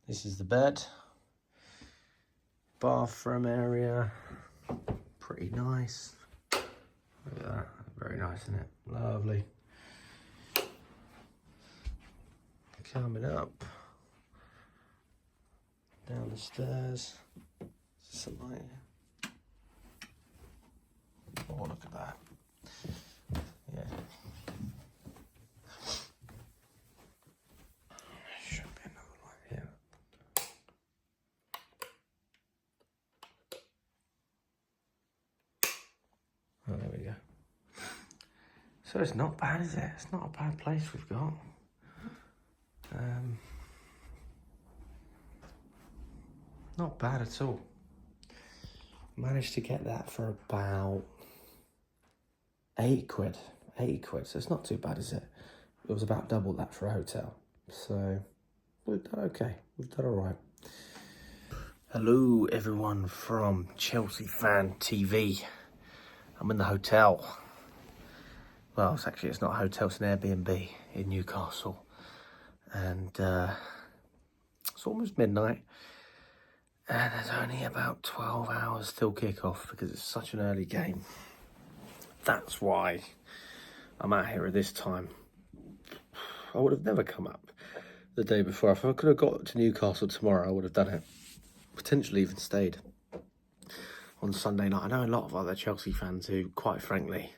This is the bed. Bathroom area. Pretty nice. Look at that. Very nice, isn't it? Lovely. Coming up. Down the stairs. Some light. Oh, look at that. Yeah. Should be another light here. Oh, there we go. So it's not bad, is it? It's not a bad place we've got. Not bad at all. Managed to get that for about £8. £8, so it's not too bad, is it? It was about double that for a hotel. So we've done okay. We've done all right. Hello, everyone from Chelsea Fan TV. I'm in the hotel. Well, it's not a hotel, it's an Airbnb in Newcastle. And it's almost midnight. And there's only about 12 hours till kickoff because it's such an early game. That's why I'm out here at this time. I would have never come up the day before. If I could have got to Newcastle tomorrow, I would have done it. Potentially even stayed on Sunday night. I know a lot of other Chelsea fans who, quite frankly,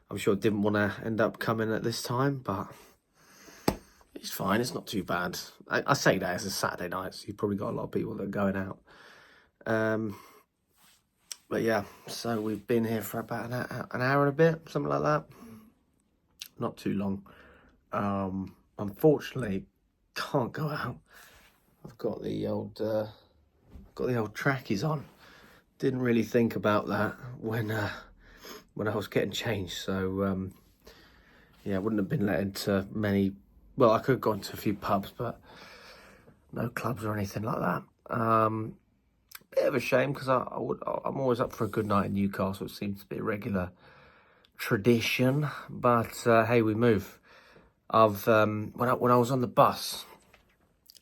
I'm sure didn't want to end up coming at this time, but it's fine. It's not too bad. I say that as a Saturday night, so you've probably got a lot of people that are going out. But yeah, so we've been here for about an hour and a bit, something like that. Not too long. Unfortunately, can't go out. I've got the old trackies on. Didn't really think about that when I was getting changed. So yeah, I wouldn't have been let into many. Well, I could have gone to a few pubs, but no clubs or anything like that. Bit of a shame because I'm always up for a good night in Newcastle. It seems to be a regular tradition. But hey, we move. When I was on the bus,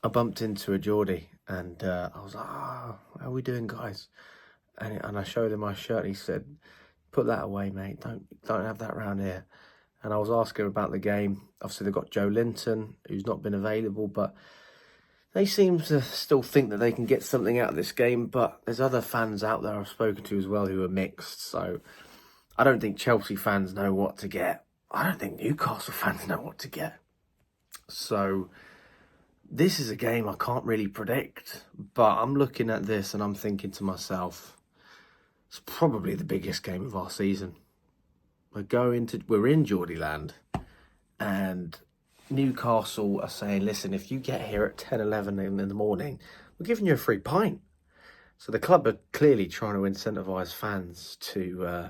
I bumped into a Geordie, and I was like, "Oh, how are we doing, guys?" And I showed him my shirt. And he said, "Put that away, mate. Don't have that around here." And I was asking him about the game. Obviously, they've got Joe Linton, who's not been available, but they seem to still think that they can get something out of this game. But there's other fans out there I've spoken to as well who are mixed. So I don't think Chelsea fans know what to get. I don't think Newcastle fans know what to get. So this is a game I can't really predict. But I'm looking at this and I'm thinking to myself, it's probably the biggest game of our season. We're in Geordie land, and Newcastle are saying, listen, if you get here at 10, 11 in the morning, we're giving you a free pint. So the club are clearly trying to incentivise fans to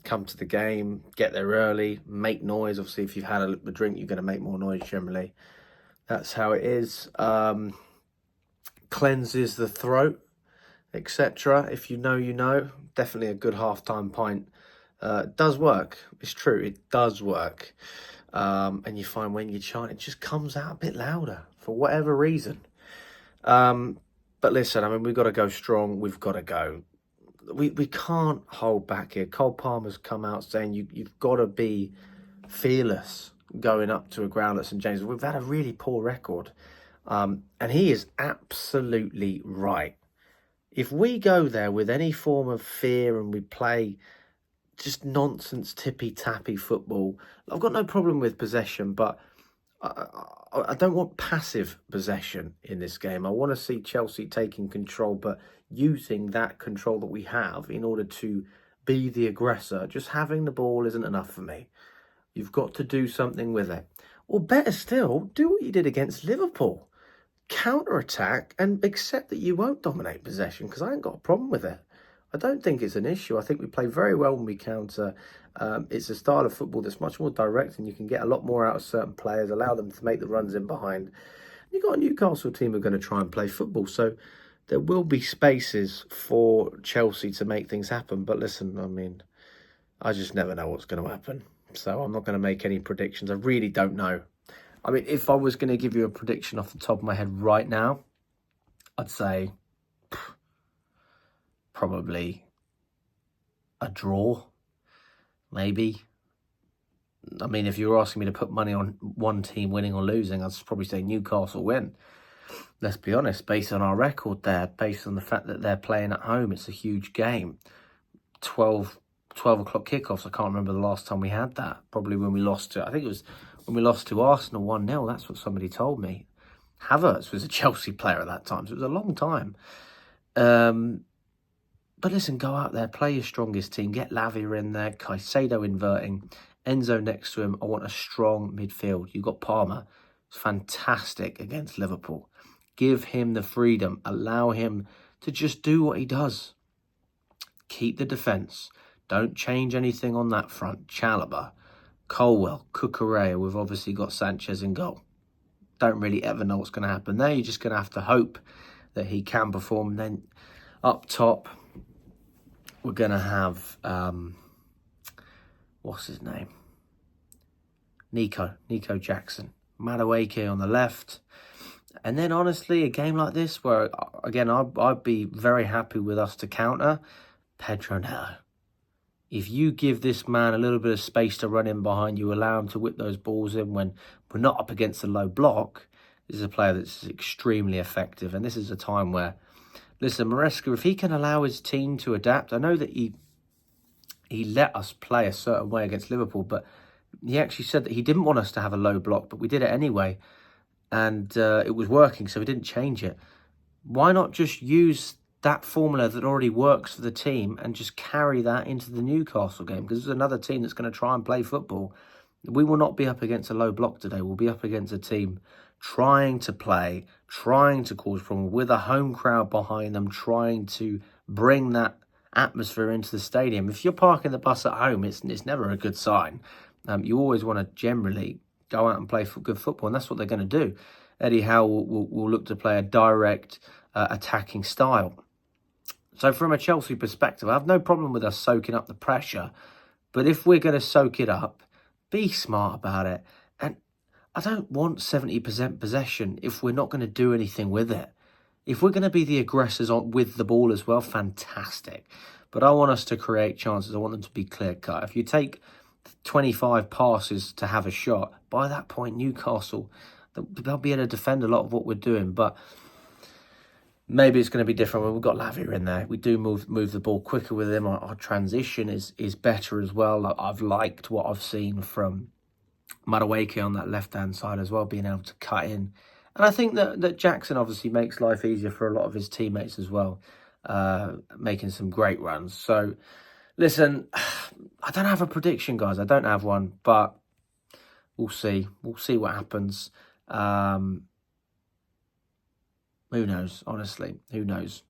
come to the game, get there early, make noise. Obviously, if you've had a drink, you're going to make more noise generally. That's how it is. Cleanses the throat, etc. If you know, you know. Definitely a good half-time pint. It does work. It's true. It does work. And you find when you chant, it just comes out a bit louder for whatever reason. But listen, I mean, we've got to go strong. We've got to go. We can't hold back here. Cole Palmer's come out saying you've got to be fearless going up to a ground at St James. We've had a really poor record. And he is absolutely right. If we go there with any form of fear and we play just nonsense tippy-tappy football, I've got no problem with possession, but I don't want passive possession in this game. I want to see Chelsea taking control, but using that control that we have in order to be the aggressor. Just having the ball isn't enough for me. You've got to do something with it. Or better still, do what you did against Liverpool. Counter-attack and accept that you won't dominate possession, because I ain't got a problem with it. I don't think it's an issue. I think we play very well when we counter. It's a style of football that's much more direct, and you can get a lot more out of certain players, allow them to make the runs in behind. You've got a Newcastle team who are going to try and play football, so there will be spaces for Chelsea to make things happen. But listen, I mean, I just never know what's going to happen. So I'm not going to make any predictions. I really don't know. I mean, if I was going to give you a prediction off the top of my head right now, I'd say probably a draw, maybe. I mean, if you were asking me to put money on one team winning or losing, I'd probably say Newcastle win. Let's be honest, based on our record there, based on the fact that they're playing at home, it's a huge game. 12 o'clock kickoffs. I can't remember the last time we had that. Probably when we lost to, I think it was when we lost to Arsenal 1-0. That's what somebody told me. Havertz was a Chelsea player at that time, so it was a long time. But listen, go out there, play your strongest team, get Lavia in there, Caicedo inverting, Enzo next to him. I want a strong midfield. You've got Palmer. It's fantastic against Liverpool. Give him the freedom. Allow him to just do what he does. Keep the defence. Don't change anything on that front. Chalobah, Colwell, Cucurella. We've obviously got Sanchez in goal. Don't really ever know what's going to happen there. You're just going to have to hope that he can perform. And then up top, we're going to have, what's his name? Nico Jackson. Madueke on the left. And then, honestly, a game like this where, again, I'd be very happy with us to counter Pedro Neto. If you give this man a little bit of space to run in behind you, allow him to whip those balls in when we're not up against a low block, this is a player that's extremely effective. And this is a time where, listen, Maresca, if he can allow his team to adapt, I know that he let us play a certain way against Liverpool, but he actually said that he didn't want us to have a low block, but we did it anyway. And it was working, so we didn't change it. Why not just use that formula that already works for the team and just carry that into the Newcastle game? Because there's another team that's going to try and play football. We will not be up against a low block today. We'll be up against a team trying to play, trying to cause problems, with a home crowd behind them, trying to bring that atmosphere into the stadium. If you're parking the bus at home, it's never a good sign. You always want to generally go out and play good football, and that's what they're going to do. Eddie Howe will look to play a direct attacking style. So from a Chelsea perspective, I have no problem with us soaking up the pressure, but if we're going to soak it up, be smart about it. And I don't want 70% possession if we're not going to do anything with it. If we're going to be the aggressors with the ball as well, fantastic. But I want us to create chances. I want them to be clear-cut. If you take 25 passes to have a shot, by that point, Newcastle, they'll be able to defend a lot of what we're doing. But maybe it's going to be different when we've got Lavia in there. We do move the ball quicker with him. Our transition is better as well. I've liked what I've seen from Madueke on that left-hand side as well, being able to cut in. And I think that Jackson obviously makes life easier for a lot of his teammates as well, making some great runs. So, listen, I don't have a prediction, guys. I don't have one, but we'll see. We'll see what happens. Who knows, honestly? Who knows?